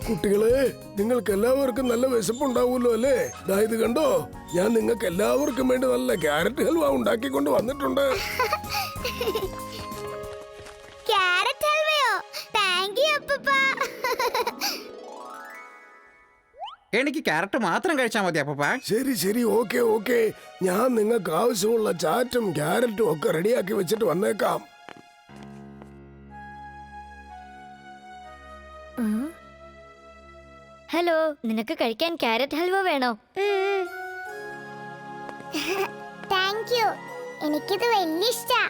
കുട്ടികളെ, നിങ്ങൾക്ക് എല്ലാവർക്കും നല്ല വിശപ്പുണ്ടാവുമല്ലോ അല്ലേ? ഇത് കണ്ടോ, ഞാൻ നിങ്ങൾക്ക് എല്ലാവർക്കും വേണ്ടി നല്ല ക്യാരറ്റ് ഹൽവ ഉണ്ടാക്കിക്കൊണ്ട് വന്നിട്ടുണ്ട്. ക്യാരറ്റ് ഹൽവയോ? താങ്ക് യു അപ്പൂപ്പ. എനിക്ക് ക്യാരറ്റ് മാത്രം കഴിച്ചാൽ മതി അപ്പൂപ്പ. ശരി ശരി, ഓക്കെ ഓക്കെ. ഞാൻ നിങ്ങൾക്ക് ആവശ്യമുള്ള ചാറ്റും ക്യാരറ്റും ഒക്കെ റെഡിയാക്കി വെച്ചിട്ട് വന്നേക്കാം. ഹലോ, നിനക്ക് കഴിക്കാൻ ക്യാരറ്റ് ഹൽവ വേണോ? താങ്ക് യു, എനിക്കിത് വലിയ ഇഷ്ടാ.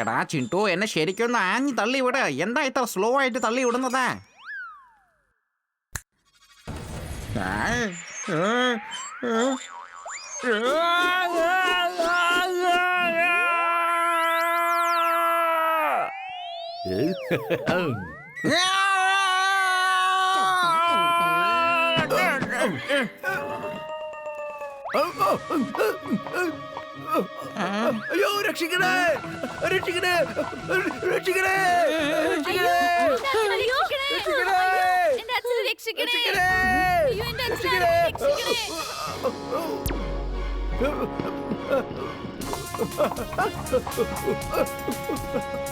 എടാ ചിണ്ടു, എന്നെ ശരിക്കൊന്ന് ആഞ്ഞു തള്ളി വിട്. എന്താ ഇത്ര സ്ലോ ആയിട്ട് തള്ളി വിടുന്നത്? അയ്യോ, രക്ഷിക്കണേ, രക്ഷിക്കണേ, രക്ഷിക്കണേ,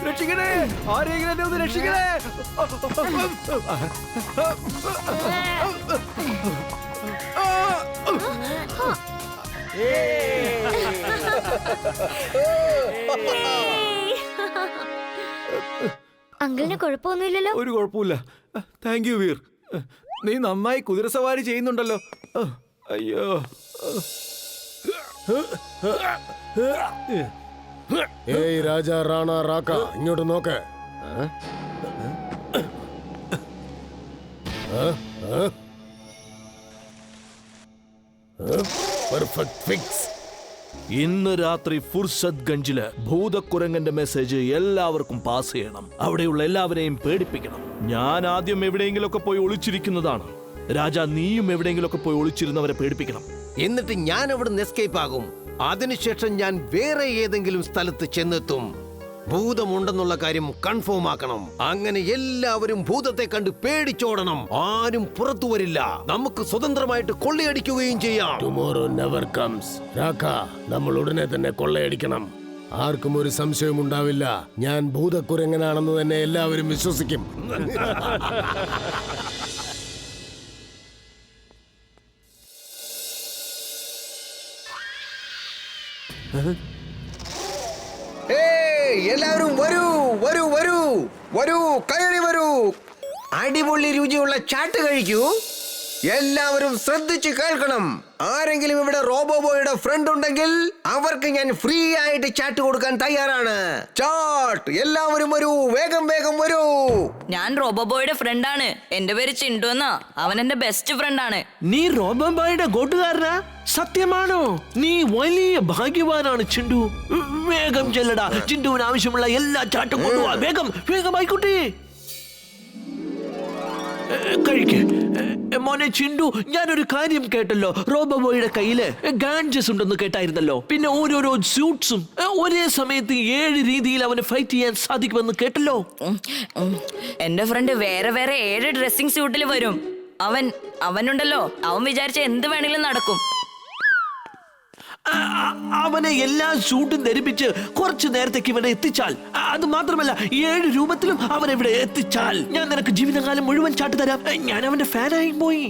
രക്ഷിക്കണേ, ആരെങ്കിലും എന്നെ ഒന്ന് രക്ഷിക്കണേ. അങ്കിളിന് കുഴപ്പമൊന്നുമില്ലല്ലോ? ഒരു കുഴപ്പമില്ല. Thank you Veer. നീ നന്നായി കുതിരസവാരി ചെയ്യുന്നുണ്ടല്ലോ. അയ്യോ. ഏയ് രാജ റാണ റാക്ക, ഇങ്ങോട്ട് നോക്ക്. Perfect fix. ഇന്ന് രാത്രി ഫുർസത് ഗഞ്ചില് ഭൂതക്കുരങ്ങന്റെ മെസ്സേജ് എല്ലാവർക്കും പാസ് ചെയ്യണം. അവിടെയുള്ള എല്ലാവരെയും പേടിപ്പിക്കണം. ഞാൻ ആദ്യം എവിടെയെങ്കിലൊക്കെ പോയി ഒളിച്ചിരിക്കുന്നതാണ്. രാജ, നീയും എവിടെയെങ്കിലൊക്കെ പോയി ഒളിച്ചിരുന്നവരെ പേടിപ്പിക്കണം. എന്നിട്ട് ഞാൻ അവിടുന്ന് എസ്കേപ്പ് ആകും. അതിനുശേഷം ഞാൻ വേറെ ഏതെങ്കിലും സ്ഥലത്ത് ചെന്നെത്തും. ഭൂതമുണ്ടെന്നുള്ള കാര്യം കൺഫേം ആക്കണം. അങ്ങനെ എല്ലാവരും ഭൂതത്തെ കണ്ട് പേടിച്ചോടണം. ആരും പുറത്തു വരില്ല. നമുക്ക് സ്വതന്ത്രമായിട്ട് കൊള്ളയടിക്കുകയും ചെയ്യാം. Tomorrow never comes. രാക്ക, നമ്മൾ ഉടനെ തന്നെ കൊള്ളയടിക്കണം. ആർക്കും ഒരു സംശയവും ഉണ്ടാവില്ല. ഞാൻ ഭൂതക്കുരങ്ങനാണെന്ന് തന്നെ എല്ലാവരും വിശ്വസിക്കും. എല്ലാവരും വരൂ വരൂ വരൂ വരൂ, കയറി വരൂ. അടിപൊളി രുചിയുള്ള ചാട്ട് കഴിക്കൂ. എല്ലാവരും ശ്രദ്ധിച്ച് കേൾക്കണം. ആരെങ്കിലും ഇവിടെ റോബോബോയുടെ ഫ്രണ്ട് ഉണ്ടെങ്കിൽ അവർക്ക് ഞാൻ ഫ്രീ ആയിട്ട് ചാട്ട് കൊടുക്കാൻ തയ്യാറാണ്. ചാട്ട്, എല്ലാവരും വരൂ, വേഗം വേഗം വരൂ. ഞാൻ റോബോബോയുടെ ഫ്രണ്ടാണ്. എന്റെ പേര് ചിണ്ടു എന്നാ. അവൻ എന്റെ ബെസ്റ്റ് ഫ്രണ്ടാണ്. നീ റോബോബോയുടെ കൂട്ടുകാരനാ? സത്യമാണോ? നീ വലിയ ഭാഗ്യവാനാണ് ചിണ്ടു. വേഗം ചെല്ലടാ. ചിണ്ടുവിന് ആവശ്യമുള്ള എല്ലാ ചാട്ടും കൊണ്ടുപോവാ. വേഗം വേഗം ആയിക്കോട്ടെ. കഴിക്ക് മോനെ ചിണ്ടു. ഞാനൊരു കാര്യം കേട്ടല്ലോ, റോബോബോയുടെ കയ്യില് ഗാഡ്ജറ്റ്സ് ഉണ്ടെന്ന് കേട്ടായിരുന്നല്ലോ. പിന്നെ ഓരോരോ സ്യൂട്ട്സും ഒരേ സമയത്ത് 7 രീതിയിൽ അവന് ഫൈറ്റ് ചെയ്യാൻ സാധിക്കുമെന്ന് കേട്ടല്ലോ. എന്റെ ഫ്രണ്ട് വേറെ വേറെ 7 ഡ്രസ്സിംഗ് സ്യൂട്ടിൽ വരും. അവനുണ്ടല്ലോ, അവൻ വിചാരിച്ച എന്ത് വേണമെങ്കിലും നടക്കും. അവനെ എല്ലാ സൂട്ടും ധരിപ്പിച്ച് കുറച്ചു നേരത്തേക്ക് ഇവിടെ എത്തിച്ചാൽ, അത് മാത്രമല്ല 7 രൂപത്തിലും അവൻ ഇവിടെ എത്തിച്ചാൽ ഞാൻ നിനക്ക് ജീവിതകാലം മുഴുവൻ ചാട്ട് തരാം. ഞാൻ അവന്റെ ഫാനായി പോയി.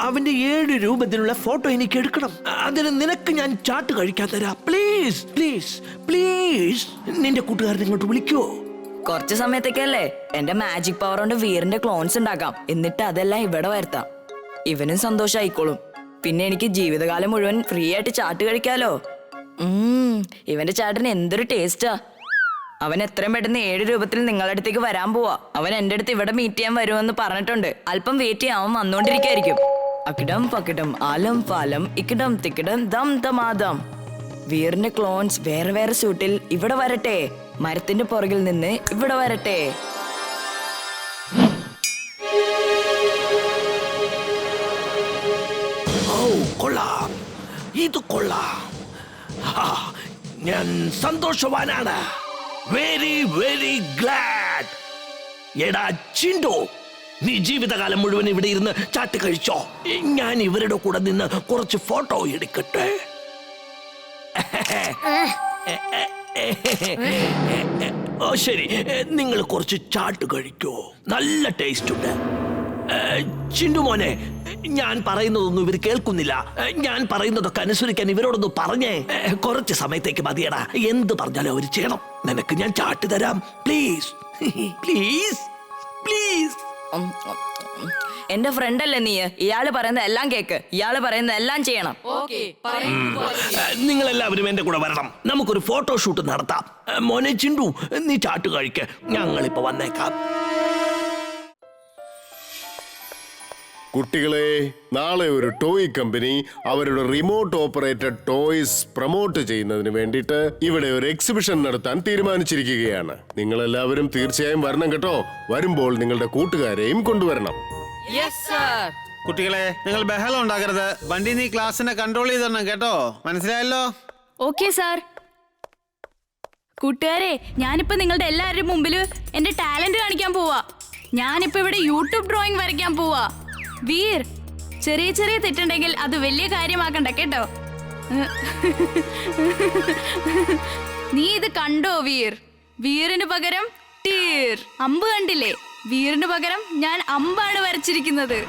അവന്റെ 7 രൂപത്തിലുള്ള ഫോട്ടോ എനിക്ക് എടുക്കണം. അതിന് നിനക്ക് ഞാൻ ചാട്ട് കഴിക്കാൻ തരാം. Please please please. നിന്റെ കൂട്ടുകാരനെ ഇങ്ങോട്ട് വിളിക്കോ? കുറച്ച് സമയത്തേക്കല്ലേ. എന്റെ മാജിക് പവർ കൊണ്ട് വീറിന്റെ ക്ലോൺസ് ഉണ്ടാക്കാം. എന്നിട്ട് അതെല്ലാം ഇവിടെ വരുത്താം. ഇവനും സന്തോഷായിക്കോളും. പിന്നെ എനിക്ക് ജീവിതകാലം മുഴുവൻ ഫ്രീ ആയിട്ട് ചാട്ട് കഴിക്കാലോ. ഇവന്റെ ചാട്ടിന് എന്തൊരു ടേസ്റ്റാ. അവൻ എത്രയും പെട്ടെന്ന് 7 രൂപത്തിൽ നിങ്ങളുടെ അടുത്തേക്ക് വരാൻ പോവാ. അവൻ എന്റെ അടുത്ത് ഇവിടെ മീറ്റ് ചെയ്യാൻ വരുമെന്ന് പറഞ്ഞിട്ടുണ്ട്. അല്പം വെയിറ്റ് ചെയ്യാൻ അവൻ വന്നോണ്ടിരിക്കായിരിക്കും. അക്കിടം പക്കിടം ആലം പാലം ഇക്കിടം തിക്കിടം ദം ദമാദം. വീറിന്റെ ക്ലോൺസ് വേറെ വേറെ സ്യൂട്ടിൽ ഇവിടെ വരട്ടെ. മരത്തിന്റെ പുറകിൽ നിന്ന് ഇവിടെ വരട്ടെ. കൊള്ളാം, ഇത് കൊള്ളാം. ഞാൻ സന്തോഷവാനാണ്. Very very glad. എടാ ചിണ്ടു, നീ ജീവിതകാലം മുഴുവൻ ഇവിടെ ഇരുന്ന് ചാട്ട് കഴിച്ചോ? ഞാൻ ഇവരുടെ കൂടെ നിന്ന് കുറച്ച് ഫോട്ടോ എടുക്കട്ടെ. ഓ ശരി, നിങ്ങൾ കുറച്ച് ചാട്ട് കഴിക്കോ. നല്ല ടേസ്റ്റ് ഉണ്ട്. ചിണ്ടു മോനെ, ഞാൻ പറയുന്നതൊന്നും ഇവർ കേൾക്കുന്നില്ല. ഞാൻ പറയുന്നതൊക്കെ അനുസരിക്കാൻ ഇവരോടൊന്ന് പറഞ്ഞേ. കുറച്ച് സമയത്തേക്ക് മതിയടാ. എന്ത് പറഞ്ഞാലും അവർ ചെയ്യണം. നിനക്ക് ഞാൻ ചാട്ട് തരാം. Please please please. എന്റെ ഫ്രണ്ട് അല്ലേ നീ? ഇയാള് പറയുന്ന എല്ലാം കേക്ക്, ഇയാള് പറയുന്ന എല്ലാം ചെയ്യണം. നിങ്ങൾ എല്ലാവരും എന്റെ കൂടെ വരണം. നമുക്കൊരു ഫോട്ടോഷൂട്ട് നടത്താം. മോനെ ചിണ്ടു, നീ ചാട്ട് കഴിക്ക്. ഞങ്ങളിപ്പോ വന്നേക്കാം. കുട്ടികളെ, നാളെ ഒരു ടോയ് കമ്പനി അവരുടെ റിമോട്ട് ഓപ്പറേറ്റഡ് ടോയ്സ് പ്രൊമോട്ട് ചെയ്യുന്നതിന് വേണ്ടിയിട്ട് ഇവിടെ ഒരു എക്സിബിഷൻ നടത്താൻ തീരുമാനിച്ചിരിക്കുകയാണ്. നിങ്ങൾ എല്ലാവരും തീർച്ചയായും വരണം കേട്ടോ. വരുമ്പോൾ നിങ്ങളുടെ കൂട്ടുകാരെയും കൊണ്ടുവരണം. കുട്ടികളെ, നിങ്ങൾ ബഹളം ഉണ്ടാക്കരുത്. വണ്ടി നീ ക്ലാസ്സിനെ കൺട്രോൾ ചെയ്തരണം കേട്ടോ. മനസ്സിലായല്ലോ? Okay sir. കൂട്ടുകാരെ, ഞാനിപ്പോ നിങ്ങളുടെ എല്ലാവരുടെയും മുമ്പിൽ എന്റെ ടാലന്റ് കാണിക്കാൻ പോവാ. ഞാനിപ്പോ ഇവിടെ യൂട്യൂബ് ഡ്രോയിങ് വരയ്ക്കാൻ പോവാ. വീർ, ചെറിയ ചെറിയ തെറ്റുണ്ടെങ്കിൽ അത് വലിയ കാര്യമാക്കണ്ട കേട്ടോ. നീ ഇത് കണ്ടോ വീർ? വീറിന് പകരം ടീർ. അമ്പ് കണ്ടില്ലേ? വീറിന് പകരം ഞാൻ അമ്പാണ് വരച്ചിരിക്കുന്നത്.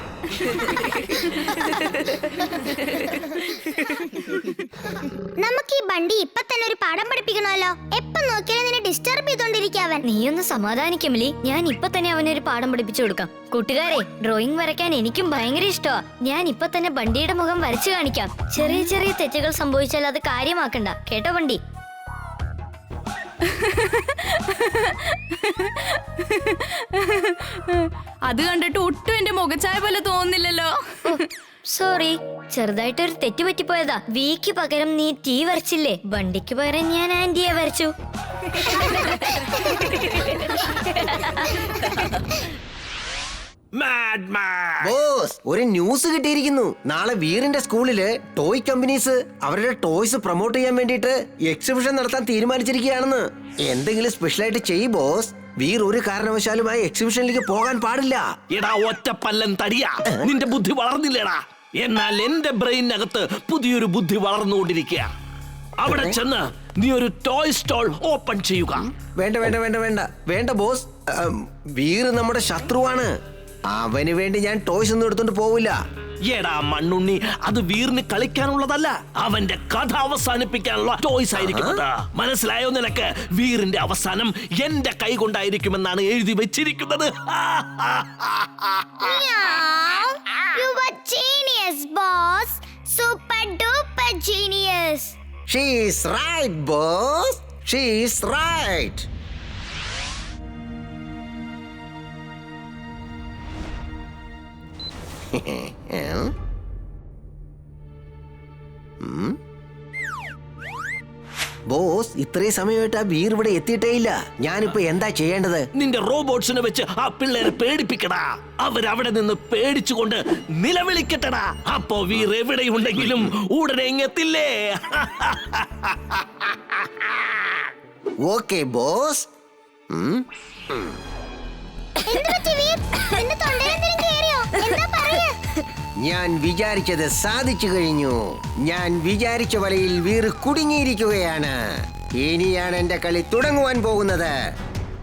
നമുക്ക് ഈ ബണ്ടി ഇപ്പൊ തന്നെ ഒരു പാഠം പഠിപ്പിക്കണമല്ലോ. എപ്പം നോക്കിയാലും നിന്നെ ഡിസ്റ്റർബ് ചെയ്തോണ്ടിരിക്കാവൻ. നീയൊന്ന് സമാധാനിക്കുമലി. ഞാൻ ഇപ്പൊ തന്നെ അവനൊരു പാഠം പഠിപ്പിച്ചു കൊടുക്കാം. കൂട്ടുകാരെ, ഡ്രോയിങ് വരയ്ക്കാൻ എനിക്കും ഭയങ്കര ഇഷ്ടമാ. ഞാൻ ഇപ്പൊ തന്നെ ബണ്ടിയുടെ മുഖം വരച്ചു കാണിക്കാം. ചെറിയ ചെറിയ തെറ്റുകൾ സംഭവിച്ചാൽ അത് കാര്യമാക്കണ്ട കേട്ടോ ബണ്ടി. അത് കണ്ടിട്ട് ഒട്ടും എന്റെ മുഖച്ചായ പോലെ തോന്നുന്നില്ലല്ലോ. സോറി, ചെറുതായിട്ടൊരു തെറ്റ് പറ്റിപ്പോയതാ. വിക്ക് പകരം നീ ടീ വരച്ചില്ലേ? ബണ്ടിക്ക് പകരം ഞാൻ ആന്റിയെ വരച്ചു. ബോസ്, ഒരു ന്യൂസ് കിട്ടിയിരിക്കുന്നു. നാളെ വീറിന്റെ സ്കൂളില് ടോയ് കമ്പനീസ് അവരുടെ ടോയ്സ് പ്രൊമോട്ട് ചെയ്യാൻ വേണ്ടിയിട്ട് എക്സിബിഷൻ നടത്താൻ തീരുമാനിച്ചിരിക്കുകയാണെന്ന്. എന്തെങ്കിലും സ്പെഷ്യൽ ആയിട്ട് ചെയ്യ് ബോസ്. വീർ ഒരു കാരണവശാലും ആ എക്സിബിഷനിലേക്ക് പോകാൻ പാടില്ല. എടാ ഒറ്റപ്പല്ലൻ തടിയാ, നിന്റെ ബുദ്ധി വളർന്നില്ലേടാ? എന്നാൽ എന്റെ ബ്രെയിനകത്ത് പുതിയൊരു ബുദ്ധി വളർന്നുകൊണ്ടിരിക്കുക. അവിടെ ചെന്ന് നീ ഒരു ടോയ് സ്റ്റോൾ ഓപ്പൺ ചെയ്യുക. വേണ്ട വേണ്ട വേണ്ട വേണ്ട വേണ്ട ബോസ്. വീർ നമ്മുടെ ശത്രുവാണ്. അവന് വേണ്ടി ഞാൻ ടോയ്സ് ഒന്നും എടുത്തോണ്ട് പോവില്ല. എടാ മണ്ണുണ്ണി, അത് വീറിന് കളിക്കാനുള്ളതല്ല, അവന്റെ കഥ അവസാനിപ്പിക്കാനുള്ള ടോയ്സ് ആയിരിക്കുന്നത്. മനസ്സിലായോ നിനക്ക്? വീറിന്റെ അവസാനം എന്റെ കൈ കൊണ്ടായിരിക്കുമെന്നാണ് എഴുതി വെച്ചിരിക്കുന്നത്. You were genius, boss. Super duper genius. She is right, boss. She is right. Boss, ഇത്രയും സമയമായിട്ട് ആ വീർ ഇവിടെ എത്തിയിട്ടേ ഇല്ല. ഞാനിപ്പോ എന്താ ചെയ്യേണ്ടത്? നിന്റെ റോബോട്ട്സിനെ വെച്ച് ആ പിള്ളേരെ പേടിപ്പിക്കടാ. അവരവിടെ നിന്ന് പേടിച്ചുകൊണ്ട് നിലവിളിക്കട്ടടാ. അപ്പോ വീർ എവിടെയുണ്ടെങ്കിലും ഉടനെ ഇങ്ങെത്തില്ലേ? Okay boss. ഞാൻ വിചാരിച്ചത് സാധിച്ചു കഴിഞ്ഞു. ഞാൻ വിചാരിച്ച വലയിൽ വീർ കുടുങ്ങിയിരിക്കുകയാണ്. ഇനിയാണ് എന്റെ കളി തുടങ്ങുവാൻ പോകുന്നത്.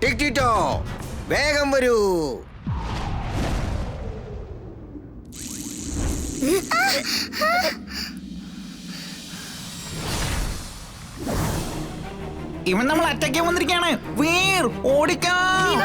ടിക്ടിറ്റോ, വേഗം വരൂ. ഇവൻ നമ്മൾ അറ്റാക്ക് വന്നിരിക്കുകയാണ്. വീർ, ഓടിക്കാം.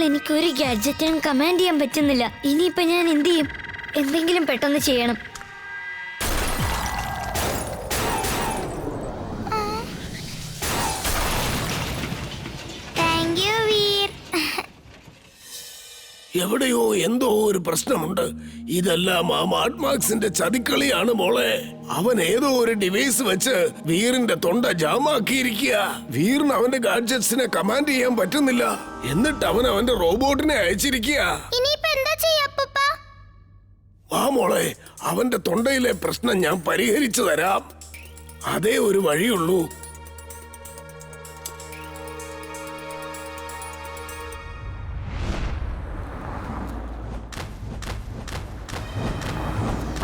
എനിക്ക് ഒരു ഗാഡ്ജറ്റിനും കമാൻഡ് ചെയ്യാൻ പറ്റുന്നില്ല. ഇനിയിപ്പോ ഞാൻ എന്ത് ചെയ്യും? എന്തെങ്കിലും പെട്ടെന്ന് ചെയ്യണം. Thank you Veer. എവിടെയോ എന്തോ ഒരു പ്രശ്നമുണ്ട്. ഇതെല്ലാം ആ മാഡ്മാക്സിന്റെ ചതിക്കളിയാണ് മോളെ. അവൻ ഏതോ ഒരു ഡിവൈസ് വെച്ച് വീറിന്റെ തൊണ്ട ജാമാക്കിയിരിക്കുക. വീറിന് അവന്റെ ഗാഡ്ജറ്റ്സിനെ കമാൻഡ് ചെയ്യാൻ പറ്റുന്നില്ല. എന്നിട്ട് അവൻ അവന്റെ റോബോട്ടിനെ അയച്ചിരിക്കുക. ഇനിയിപ്പോ എന്താ ചെയ്യാ അപ്പൂപ്പ? വാ മോളെ, അവന്റെ തൊണ്ടയിലെ പ്രശ്നം ഞാൻ പരിഹരിച്ചു തരാം. അതേ ഒരു വഴിയുള്ളൂ.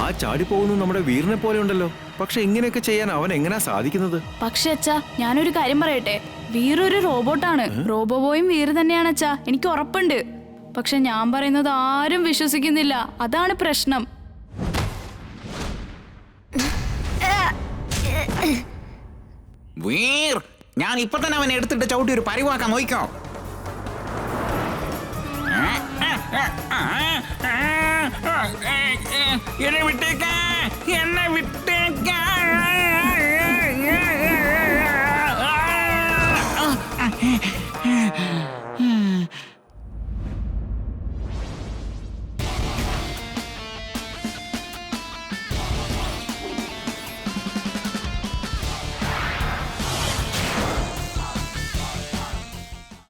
ആ ചാടിപ്പോകുന്നത് നമ്മുടെ വീറിനെ പോലെ ഉണ്ടല്ലോ. പക്ഷെ ഇങ്ങനെയൊക്കെ ചെയ്യാൻ അവൻ എങ്ങനെയാ സാധിക്കുന്നത്? പക്ഷെ അച്ഛാ, ഞാനൊരു കാര്യം പറയട്ടെ. വീർ ഒരു റോബോട്ടാണ്. റോബോബോയും വീർ തന്നെയാണ് അച്ഛാ, എനിക്ക് ഉറപ്പുണ്ട്. പക്ഷെ ഞാൻ പറയുന്നത് ആരും വിശ്വസിക്കുന്നില്ല. അതാണ് പ്രശ്നം. വീർ, ഞാൻ ഇപ്പൊ തന്നെ അവനെ എടുത്തിട്ട് ചവിട്ടി ഒരു പരിവാക്കാൻ നോക്കിക്കോ. എന്നെ വിട്ടേക്ക, എന്നെ വിട്ടേ.